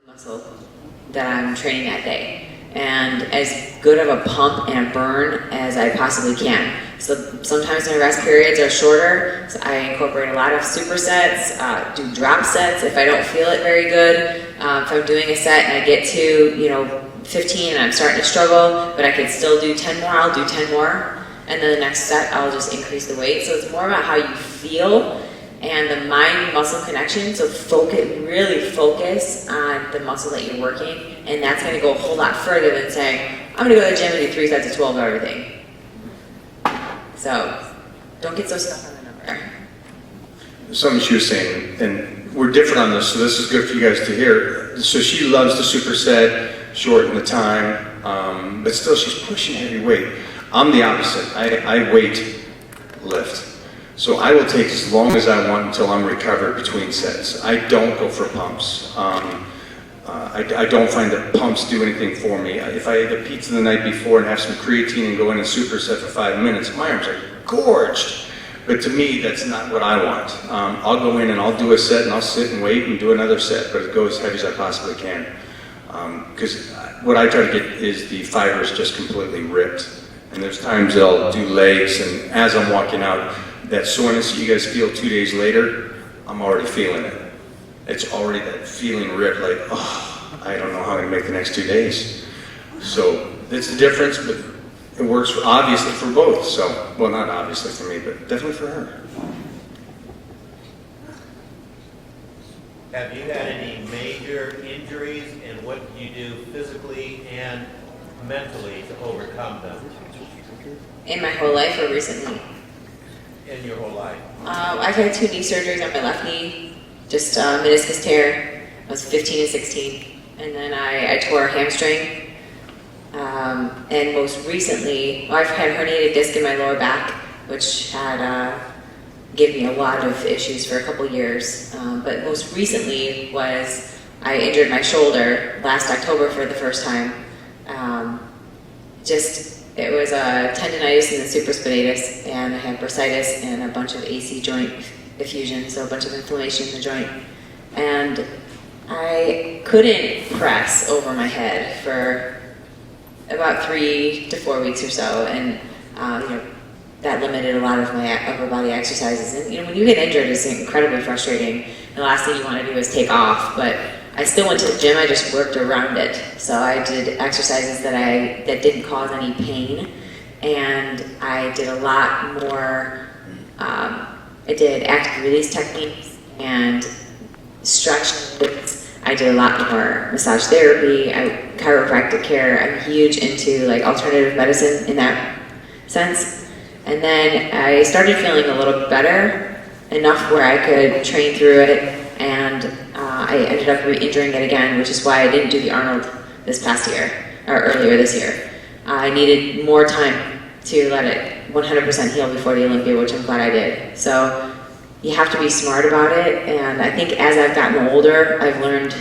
muscle that I'm training that day, and as good of a pump and a burn as I possibly can. So sometimes my rest periods are shorter, so I incorporate a lot of supersets, do drop sets if I don't feel it very good. If I'm doing a set and I get to 15 and I'm starting to struggle, but I can still do 10 more, I'll do 10 more. And then the next set, I'll just increase the weight. So it's more about how you feel and the mind-muscle connection. So really focus on the muscle that you're working, and that's going to go a whole lot further than saying, I'm going to go to the gym and do 3 sets of 12 of everything. So don't get so stuck on the number. Something she was saying, and we're different on this, so this is good for you guys to hear. So she loves the superset, shorten the time, but still she's pushing heavy weight. I'm the opposite. I weight lift. So I will take as long as I want until I'm recovered between sets. I don't go for pumps. I don't find that pumps do anything for me. If I eat a pizza the night before and have some creatine and go in a superset for 5 minutes, my arms are gorged. But to me, that's not what I want. I'll go in and I'll do a set and I'll sit and wait and do another set, but go as heavy as I possibly can. Because what I try to get is the fibers just completely ripped. And there's times that I'll do legs, and as I'm walking out, that soreness that you guys feel 2 days later, I'm already feeling it. It's already that feeling ripped, like, oh, I don't know how I'm going to make the next 2 days. So it's the difference, but it works obviously for both. So, well, not obviously for me, but definitely for her. Have you had any major injuries, and what do you do physically and mentally to overcome them? In my whole life or recently? In your whole life? I've had 2 knee surgeries on my left knee, just meniscus tear. I was 15 and 16. And then I tore a hamstring. And most recently, I've had herniated disc in my lower back, which had gave me a lot of issues for a couple years. But most recently was I injured my shoulder last October for the first time. It was a tendonitis in the supraspinatus, and I had bursitis and a bunch of AC joint effusion, so a bunch of inflammation in the joint. And I couldn't press over my head for about 3 to 4 weeks or so, and that limited a lot of my upper body exercises. And when you get injured, it's incredibly frustrating. The last thing you want to do is take off, but I still went to the gym, I just worked around it. So I did exercises that didn't cause any pain, and I did a lot more, I did active release techniques and stretches. I did a lot more massage therapy, chiropractic care. I'm huge into alternative medicine in that sense. And then I started feeling a little better, enough where I could train through it, and I ended up re-injuring it again, which is why I didn't do the Arnold this past year, or earlier this year. I needed more time to let it 100% heal before the Olympia, which I'm glad I did. So you have to be smart about it, and I think as I've gotten older, I've learned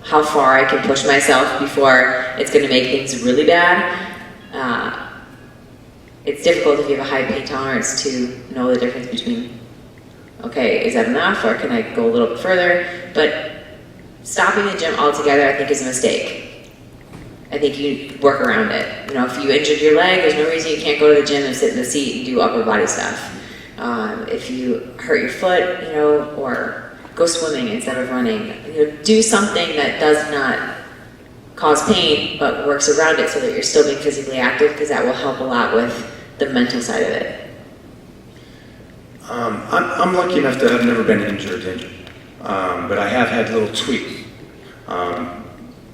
how far I can push myself before it's going to make things really bad. It's difficult if you have a high pain tolerance to know the difference between, okay, is that enough, or can I go a little bit further? But stopping the gym altogether, I think, is a mistake. I think you work around it. If you injured your leg, there's no reason you can't go to the gym and sit in the seat and do upper body stuff. If you hurt your foot, or go swimming instead of running, do something that does not cause pain, but works around it so that you're still being physically active, because that will help a lot with the mental side of it. I'm lucky enough that I've never been injured, but I have had a little tweak.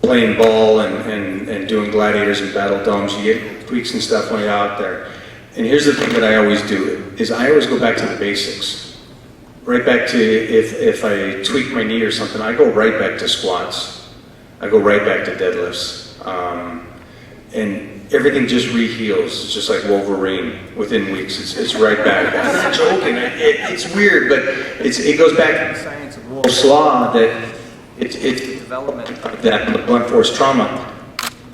Playing ball and doing gladiators and battle domes, you get tweaks and stuff when you're out there. And here's the thing that I always do, is I always go back to the basics. Right back to, if I tweak my knee or something, I go right back to squats. I go right back to deadlifts. And everything just re-heals. It's just like Wolverine. Within weeks, it's right back. I'm not joking. It's weird, but it goes back to the science of Wolff's Law that it's the development of that blunt force trauma.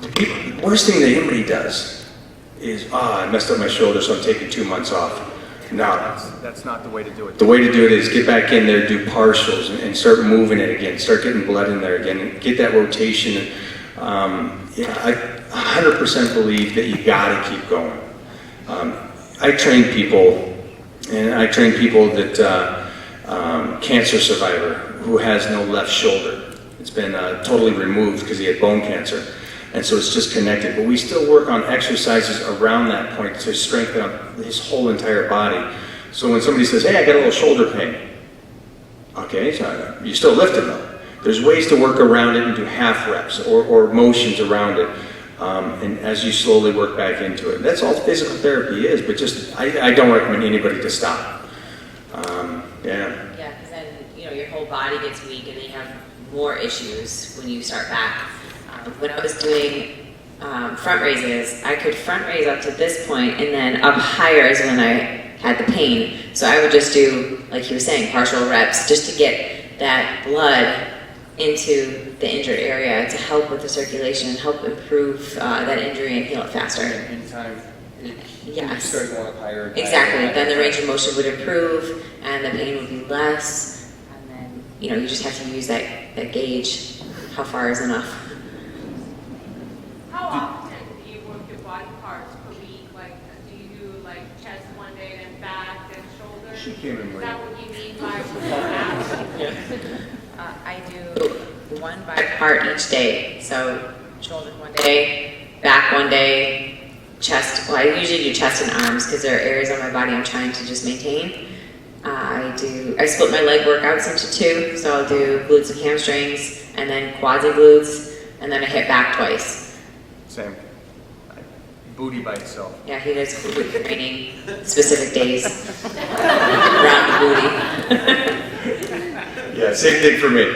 The worst thing that anybody does is, I messed up my shoulder, so I'm taking 2 months off. No. That's not the way to do it. The way to do it is get back in there, do partials, and start moving it again. Start getting blood in there again, and get that rotation. I 100% believe that you got to keep going. I train people, and I train people that cancer survivor who has no left shoulder. It's been totally removed because he had bone cancer. And so it's just connected. But we still work on exercises around that point to strengthen up his whole entire body. So when somebody says, hey, I got a little shoulder pain. Okay, so you're still lifting though. There's ways to work around it and do half reps or motions around it. And as you slowly work back into it. That's all physical therapy is, but just, I don't recommend anybody to stop. Yeah. Yeah, because then, your whole body gets weak and then you have more issues when you start back. When I was doing front raises, I could front raise up to this point, and then up higher is when I had the pain. So I would just do, like he was saying, partial reps just to get that blood into the injured area to help with the circulation and help improve that injury and heal it faster. In time, Yes. you start going up higher. And Exactly. higher. Then the range of motion would improve, and the pain would be less. And then, you just have to use that gauge. How far is enough? How often do you work your body parts per week? Like, do you do like chest one day, then back, then shoulder? She came in Is late. that what you mean by I do one by part each day. So shoulders one day, back one day, chest. Well, I usually do chest and arms because there are areas on my body I'm trying to just maintain. I split my leg workouts into two. So I'll do glutes and hamstrings, and then quads and glutes, and then I hit back twice. Same. Booty by itself. Yeah, he does booty training specific days around the booty. Yeah, same thing for me.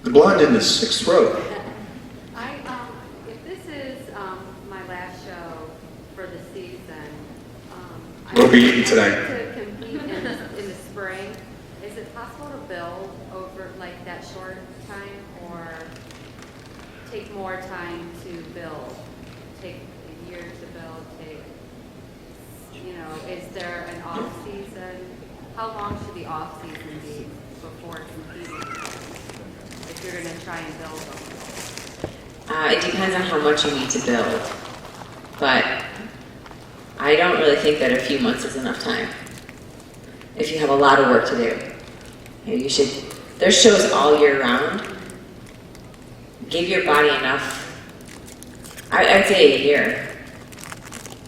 The blonde in the 6th row. If this is my last show for the season, We'll be eating I'd tonight. like to compete in the spring. Is it possible to build over like that short time, or take more time to build? Take a year to build. Is there an off season? How long should the off season be before competing? If you're going to try and build them. It depends on how much you need to build, but I don't really think that a few months is enough time. If you have a lot of work to do, you should. There's shows all year round. Give your body enough. I'd say a year.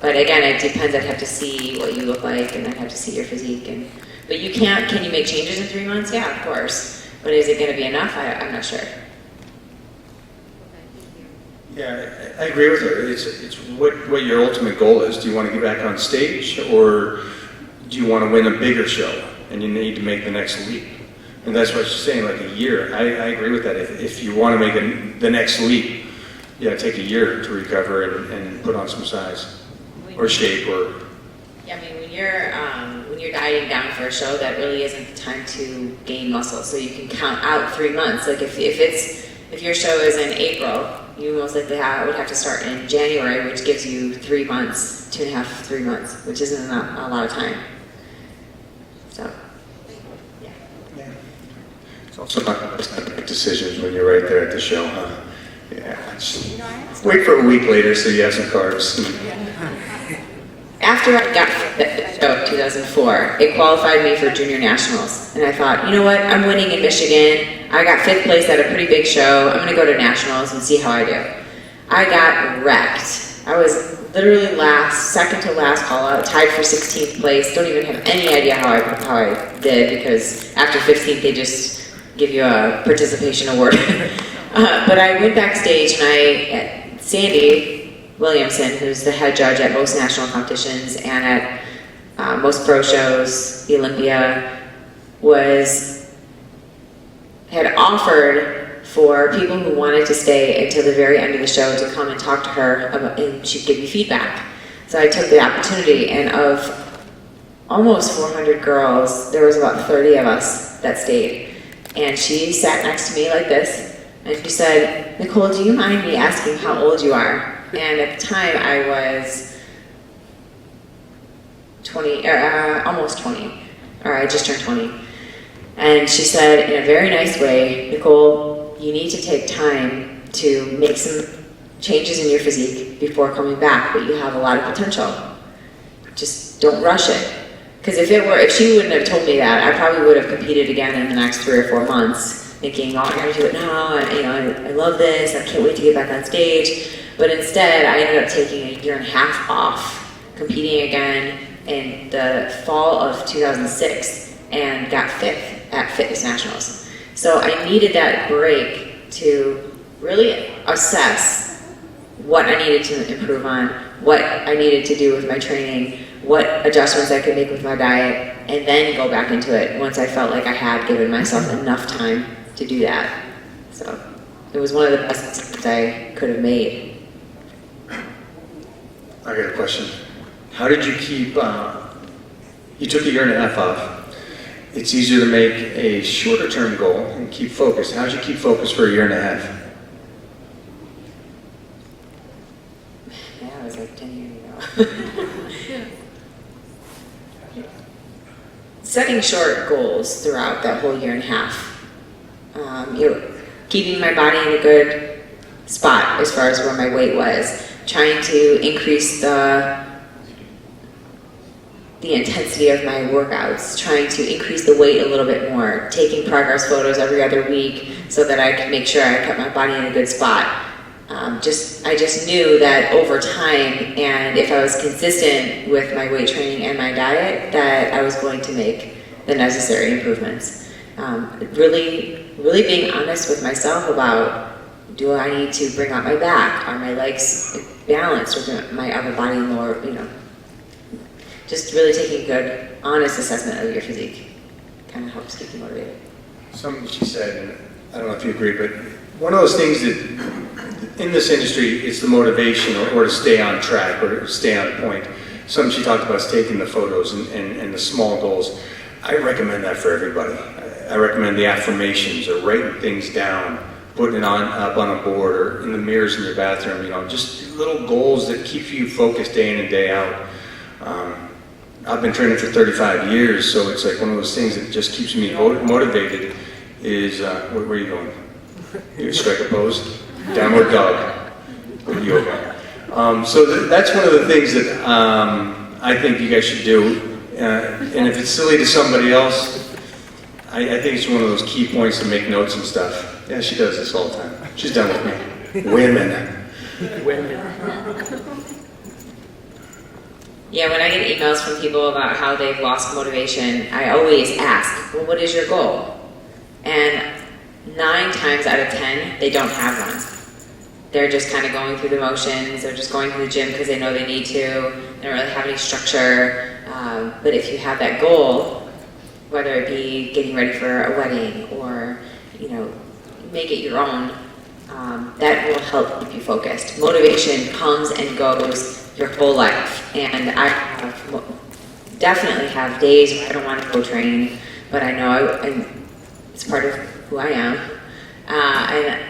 But again, it depends. I'd have to see what you look like, and I'd have to see your physique. But you can't. Can you make changes in 3 months? Yeah, of course. But is it going to be enough? I'm not sure. Yeah, I agree with her. It's what your ultimate goal is. Do you want to get back on stage, or do you want to win a bigger show and you need to make the next leap? And that's what she's saying, like a year. I agree with that. If you want to make the next leap, yeah, take a year to recover and put on some size or shape or. Yeah, I mean, when you're dieting down for a show, that really isn't the time to gain muscle. So you can count out 3 months. Like if your show is in April, you most likely would have to start in January, which gives you 3 months, 2.5, 3 months, which isn't a lot of time. So, yeah. It's also not the best time to make decisions when you're right there at the show, huh? Yeah. Just wait for a week later so you have some carbs. After I got the show 2004, it qualified me for junior nationals. And I thought, you know what, I'm winning in Michigan. I got 5th place at a pretty big show. I'm gonna go to nationals and see how I do. I got wrecked. I was literally second to last call out, tied for 16th place. Don't even have any idea how I did, because after 15th they just give you a participation award. But I went backstage and Sandy Williamson, who's the head judge at most national competitions and at most pro shows, the Olympia, had offered for people who wanted to stay until the very end of the show to come and talk to her and she'd give me feedback. So I took the opportunity, and of almost 400 girls, there was about 30 of us that stayed. And she sat next to me like this, and she said, Nicole, do you mind me asking how old you are? And at the time I was 20, or almost 20, or I just turned 20. And she said in a very nice way, Nicole, you need to take time to make some changes in your physique before coming back, but you have a lot of potential. Just don't rush it. Because if she wouldn't have told me that, I probably would have competed again in the next 3 or 4 months, thinking, oh, I gotta do it now, I love this, I can't wait to get back on stage. But instead, I ended up taking a year and a half off, competing again in the fall of 2006, and got 5th at Fitness Nationals. So I needed that break to really assess what I needed to improve on, what I needed to do with my training, what adjustments I could make with my diet, and then go back into it once I felt like I had given myself enough time to do that. So it was one of the best decisions I could have made. I got a question. How did you keep, you took a year and a half off. It's easier to make a shorter term goal and keep focused. How did you keep focused for a year and a half? Yeah, it was like 10 years ago. Setting short goals throughout that whole year and a half. Keeping my body in a good spot as far as where my weight was. Trying to increase the intensity of my workouts. Trying to increase the weight a little bit more. Taking progress photos every other week so that I could make sure I kept my body in a good spot. I just knew that over time, and if I was consistent with my weight training and my diet, that I was going to make the necessary improvements. Really being honest with myself about, do I need to bring out my back? Are my legs balanced with my upper body and lower, just really taking a good, honest assessment of your physique kind of helps keep you motivated. Something she said, and I don't know if you agree, but one of those things that in this industry, it's the motivation or to stay on track or to stay on point. Something she talked about is taking the photos and the small goals. I recommend that for everybody. I recommend the affirmations or writing things down, putting it up on a board or in the mirrors in your bathroom, just little goals that keep you focused day in and day out. I've been training for 35 years, so it's like one of those things that just keeps me motivated is, where are you going? You strike a pose? Downward dog, yoga. So that's one of the things that I think you guys should do. And if it's silly to somebody else, I think it's one of those key points to make notes and stuff. Yeah, she does this all the time. She's done with me. Women. Yeah, when I get emails from people about how they've lost motivation, I always ask, well, what is your goal? And 9 times out of 10, they don't have one. They're just kind of going through the motions. They're just going to the gym because they know they need to. They don't really have any structure. But if you have that goal, whether it be getting ready for a wedding or, make it your own, that will help keep you focused. Motivation comes and goes your whole life. And I definitely have days where I don't want to go train, but I know it's part of who I am. And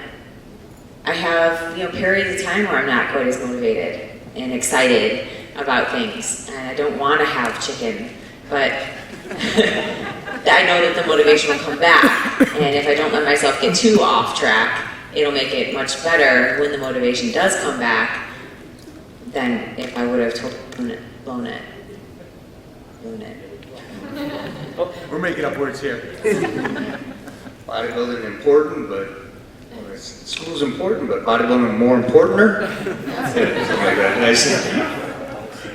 I have, periods of time where I'm not quite as motivated and excited about things, and I don't want to have chicken, but I know that the motivation will come back, and if I don't let myself get too off track, it'll make it much better when the motivation does come back than if I would have totally blown it. Oh, we're making up words here. Bodybuilding important, but school's important, but bodybuilding more importanter? Something like that. Nice.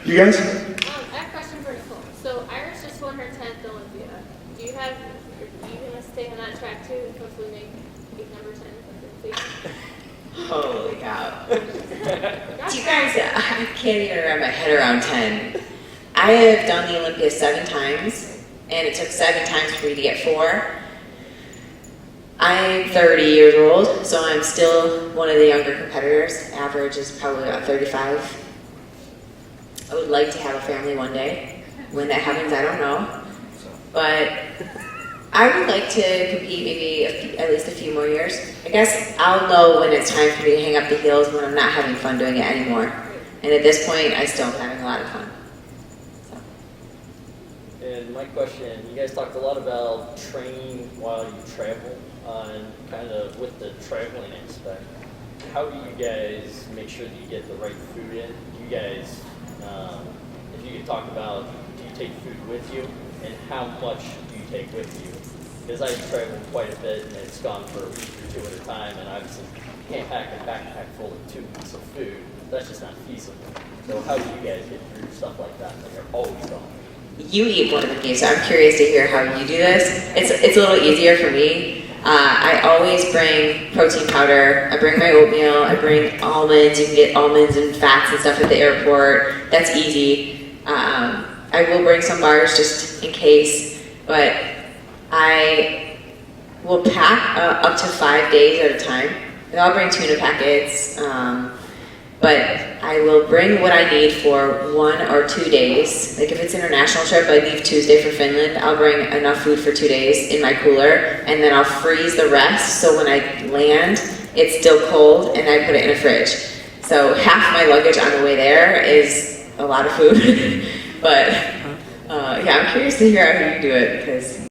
You guys? I have a question for Nicole. So Iris just won her 10th Olympia. Are you gonna stay on that track too and hopefully make number 10? Holy cow. Do you guys, I can't even wrap my head around 10. I have done the Olympia 7 times, and it took 7 times for me to get 4. I'm 30 years old, so I'm still one of the younger competitors. Average is probably about 35. I would like to have a family one day. When that happens, I don't know. But I would like to compete maybe at least a few more years. I guess I'll know when it's time for me to hang up the heels when I'm not having fun doing it anymore. And at this point, I still am having a lot of fun. So. And my question, you guys talked a lot about training while you travel, and kind of with the traveling aspect. How do you guys make sure that you get the right food in? Do you guys, if you could talk about, do you take food with you, and how much do you take with you? Because I've traveled quite a bit, and it's gone for a week or two at a time, and obviously can't pack a backpack full of 2 weeks of food. That's just not feasible. So how do you guys get through stuff like that when you're always gone? You eat more than me, so I'm curious to hear how you do this. It's a little easier for me. I always bring protein powder. I bring my oatmeal. I bring almonds. You can get almonds and fats and stuff at the airport. That's easy. I will bring some bars just in case, but I will pack up to 5 days at a time. And I'll bring tuna packets, but I will bring what I need for 1 or 2 days. Like if it's an international trip, I leave Tuesday for Finland, I'll bring enough food for 2 days in my cooler, and then I'll freeze the rest, so when I land, it's still cold, and I put it in a fridge. So half my luggage on the way there is a lot of food, but yeah, I'm curious to hear how you do it, because